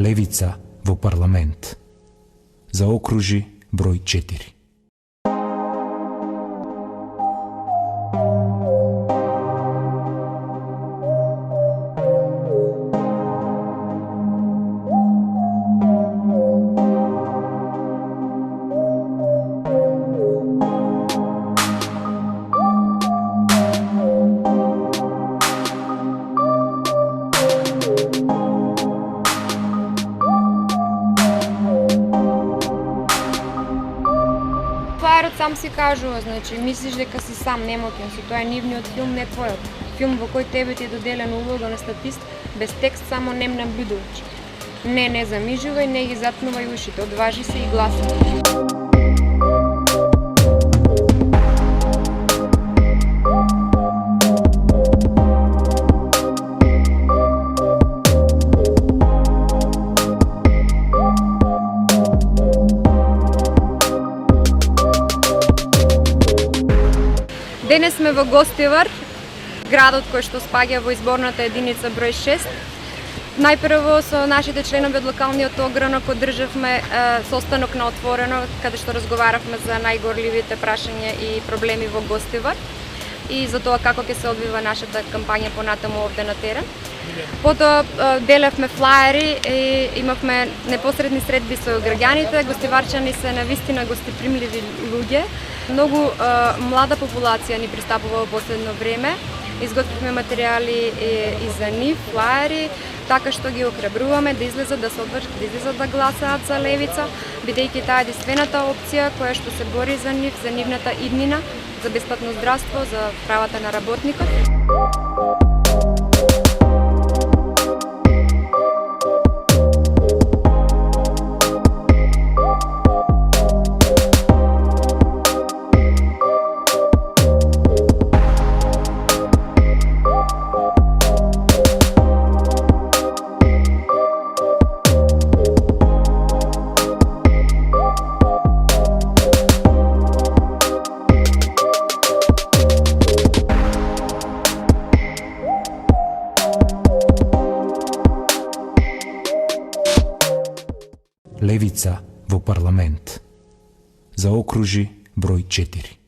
Левица во парламент. Заокружи број 4. Флаерот сам си кажува, значи мислиш дека си сам немотен, со тоа е нивниот филм, не твојот. Филм во кој тебе ти е доделена улога на статист, без текст, само нем наблюдувач. Не замижувај, не ги затнувај ушите, одважи се и гласај. Денес сме во Гостивар, градот кој што спаѓа во изборната единица број 6. Најпрво со нашите членови од локалниот огранок одржавме состанок на отворено, каде што разговаравме за најгорливите прашања и проблеми во Гостивар и за тоа како ќе се одвива нашата кампања понатаму овде на терен. Потоа делевме флаери и имавме непосредни средби со граѓаните. Гостиварчани се навистина гостепримливи луѓе. Многу млада популација ни пристапува во последно време. Изготвивме материјали и за нив, флаери, така што ги охрабруваме да излезат да се одважат, да излезат да гласаат за Левица, бидејќи таа е единствената опција која што се бори за нив, за нивната иднина, за бесплатно здравство, за правата на работникот. Левица во парламент. Заокружи број 4.